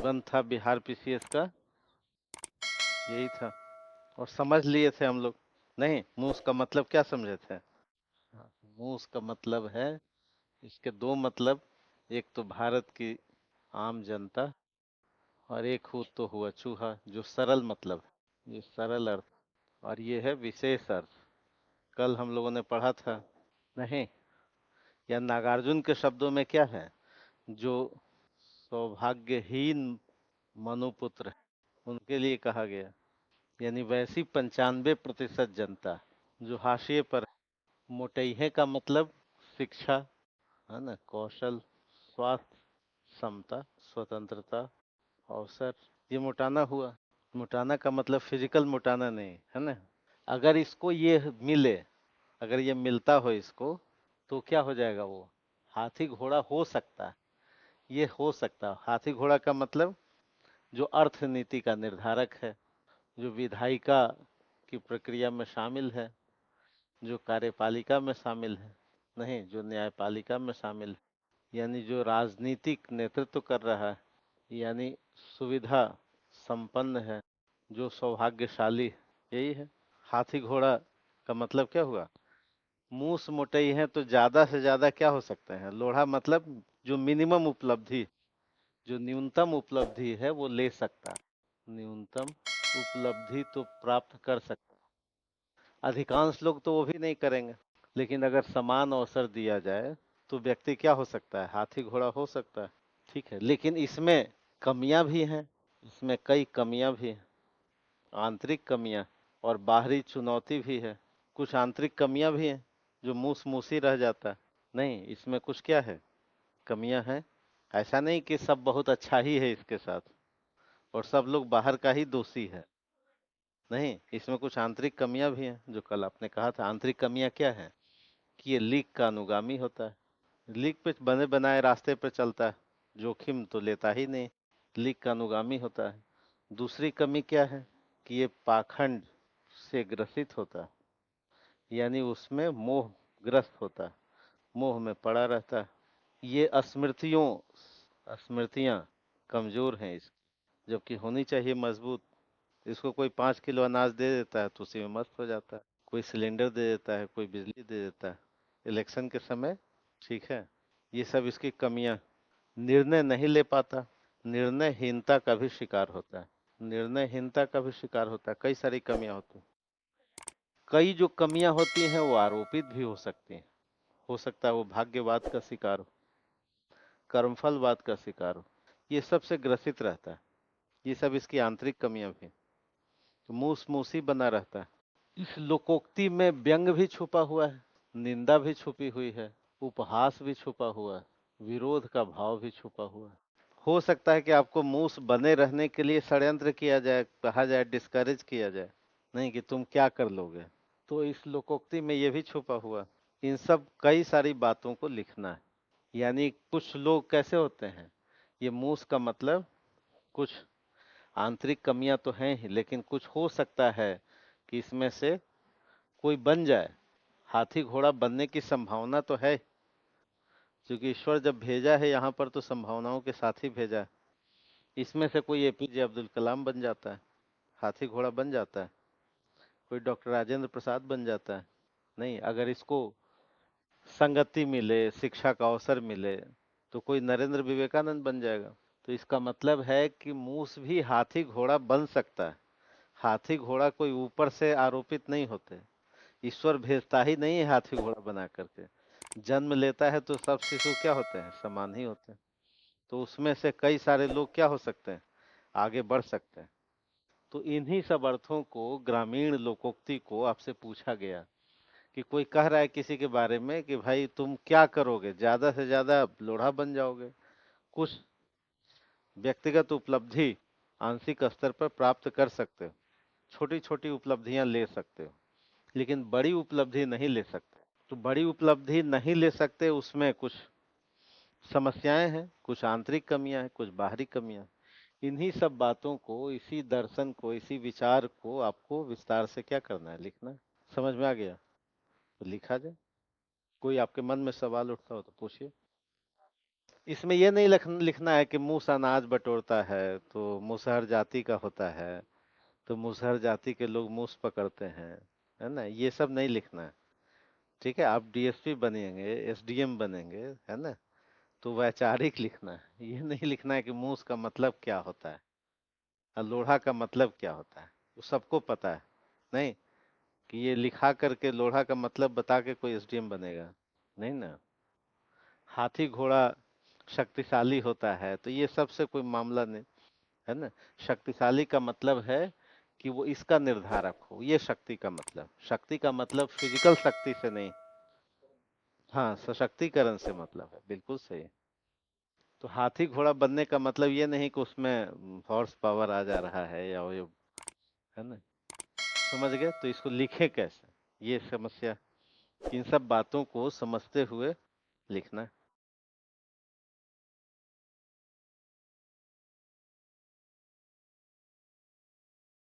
निबंध था बिहार पीसीएस का, यही था। और समझ लिए थे हम लोग। नहीं, मूस का मतलब क्या समझे थे? हाँ, मूस का मतलब है, इसके दो मतलब, एक तो भारत की आम जनता, और एक हो तो हुआ चूहा, जो सरल मतलब है, ये सरल अर्थ। और ये है विशेष अर्थ, कल हम लोगों ने पढ़ा था। नहीं, यह नागार्जुन के शब्दों में क्या है? जो सौभाग्यहीन मनुपुत्र है, उनके लिए कहा गया। यानी वैसी 95% जनता जो हाशिए पर है। मोटइहे का मतलब शिक्षा, है ना, कौशल, स्वास्थ्य, समता, स्वतंत्रता, अवसर, ये मोटाना हुआ। मोटाना का मतलब फिजिकल मोटाना नहीं, है ना। अगर इसको ये मिले, अगर ये मिलता हो इसको, तो क्या हो जाएगा वो? हाथी घोड़ा हो सकता है। ये हो सकता है। हाथी घोड़ा का मतलब जो अर्थनीति का निर्धारक है, जो विधायिका की प्रक्रिया में शामिल है, जो कार्यपालिका में शामिल है, नहीं, जो न्यायपालिका में शामिल है, यानी जो राजनीतिक नेतृत्व कर रहा है, यानी सुविधा संपन्न है, जो सौभाग्यशाली है, यही है। हाथी घोड़ा का मतलब क्या हुआ? मूस मोटई है तो ज्यादा से ज्यादा क्या हो सकते हैं? लोढ़ा मतलब जो मिनिमम उपलब्धि, जो न्यूनतम उपलब्धि है वो ले सकता, न्यूनतम उपलब्धि तो प्राप्त कर सकता। अधिकांश लोग तो वो भी नहीं करेंगे, लेकिन अगर समान अवसर दिया जाए तो व्यक्ति क्या हो सकता है? हाथी घोड़ा हो सकता है। ठीक है, लेकिन इसमें कमियां भी हैं, इसमें कई कमियां भी हैं, आंतरिक कमियां और बाहरी चुनौती भी है। कुछ आंतरिक कमियां भी हैं जो मूस मूसी रह जाता है। नहीं, इसमें कुछ क्या है? कमियां हैं। ऐसा नहीं कि सब बहुत अच्छा ही है इसके साथ और सब लोग बाहर का ही दोषी है। नहीं, इसमें कुछ आंतरिक कमियां भी हैं, जो कल आपने कहा था। आंतरिक कमियां क्या है? कि ये लीक का अनुगामी होता है, लीक पे बने बनाए रास्ते पे चलता है, जोखिम तो लेता ही नहीं, लीक का अनुगामी होता है। दूसरी कमी क्या है? कि ये पाखंड से ग्रसित होता है, यानी उसमें मोहग्रस्त होता है, मोह में पड़ा रहता है। ये स्मृतियां कमजोर हैं इसकी, जबकि होनी चाहिए मजबूत। इसको कोई 5 किलो अनाज दे देता है तो उसी में मस्त हो जाता है, कोई सिलेंडर दे देता है, कोई बिजली दे देता है इलेक्शन के समय। ठीक है, ये सब इसकी कमियां। निर्णय नहीं ले पाता, निर्णयहीनता का भी शिकार होता है, निर्णयहीनता का भी शिकार होता है। कई सारी कमियां होती हैं। कई जो कमियां होती हैं वो आरोपित भी हो सकती हैं। हो सकता है वो भाग्यवाद का शिकार हो, कर्मफलवाद का शिकार हो, ये सबसे ग्रसित रहता है। ये सब इसकी आंतरिक कमियां भी हैं। तो मूस मूसी बना रहता है। इस लोकोक्ति में व्यंग भी छुपा हुआ है, निंदा भी छुपी हुई है, उपहास भी छुपा हुआ है, विरोध का भाव भी छुपा हुआ है। हो सकता है कि आपको मूस बने रहने के लिए षड्यंत्र किया जाए, कहा जाए, डिस्करेज किया जाए, नहीं कि तुम क्या कर लोगे। तो इस लोकोक्ति में ये भी छुपा हुआ। इन सब कई सारी बातों को लिखना है। यानी कुछ लोग कैसे होते हैं, ये मूस का मतलब कुछ आंतरिक कमियां तो हैं ही, लेकिन कुछ हो सकता है कि इसमें से कोई बन जाए। हाथी घोड़ा बनने की संभावना तो है, क्योंकि ईश्वर जब भेजा है यहाँ पर तो संभावनाओं के साथ ही भेजा है। इसमें से कोई एपीजे अब्दुल कलाम बन जाता है, हाथी घोड़ा बन जाता है। कोई डॉक्टर राजेंद्र प्रसाद बन जाता है। नहीं, अगर इसको संगति मिले, शिक्षा का अवसर मिले, तो कोई नरेंद्र विवेकानंद बन जाएगा। तो इसका मतलब है कि मूस भी हाथी घोड़ा बन सकता है। हाथी घोड़ा कोई ऊपर से आरोपित नहीं होते, ईश्वर भेजता ही नहीं है हाथी घोड़ा बना करके। जन्म लेता है तो सब शिशु क्या होते हैं? समान ही होते हैं। तो उसमें से कई सारे लोग क्या हो सकते हैं? आगे बढ़ सकते हैं। तो इन्हीं सब अर्थों को, ग्रामीण लोकोक्ति को आपसे पूछा गया कि कोई कह रहा है किसी के बारे में कि भाई तुम क्या करोगे, ज्यादा से ज्यादा लोढ़ा बन जाओगे, कुछ व्यक्तिगत उपलब्धि आंशिक स्तर पर प्राप्त कर सकते हो, छोटी छोटी उपलब्धियां ले सकते हो, लेकिन बड़ी उपलब्धि नहीं ले सकते। तो बड़ी उपलब्धि नहीं ले सकते, उसमें कुछ समस्याएं हैं, कुछ आंतरिक कमियां हैं, कुछ बाहरी कमियां हैं। इन्हीं सब बातों को, इसी दर्शन को, इसी विचार को आपको विस्तार से क्या करना है? लिखना है। समझ में आ गया? तो लिखा जाए। कोई आपके मन में सवाल उठता हो तो पूछिए। इसमें ये नहीं लिखना है कि मूस अनाज बटोरता है तो मूसहर जाति का होता है, तो मूसहर जाति के लोग मूस पकड़ते हैं, है ना, ये सब नहीं लिखना है। ठीक है, आप डीएसपी बनेंगे, एसडीएम बनेंगे, है ना, तो वैचारिक लिखना है। ये नहीं लिखना है कि मूस का मतलब क्या होता है और लोढ़ा का मतलब क्या होता है, वो सबको पता है। नहीं कि ये लिखा करके लोढ़ा का मतलब बता के कोई एसडीएम बनेगा, नहीं ना। हाथी घोड़ा शक्तिशाली होता है तो ये सबसे कोई मामला नहीं, है ना। शक्तिशाली का मतलब है कि वो इसका निर्धारक हो, ये शक्ति का मतलब, शक्ति का मतलब फिजिकल शक्ति से नहीं। हाँ, सशक्तिकरण से मतलब है, बिल्कुल सही। तो हाथी घोड़ा बनने का मतलब ये नहीं कि उसमें हॉर्स पावर आ जा रहा है या वो, है ना। समझ गए, तो इसको लिखे कैसे, ये समस्या। इन सब बातों को समझते हुए लिखना है।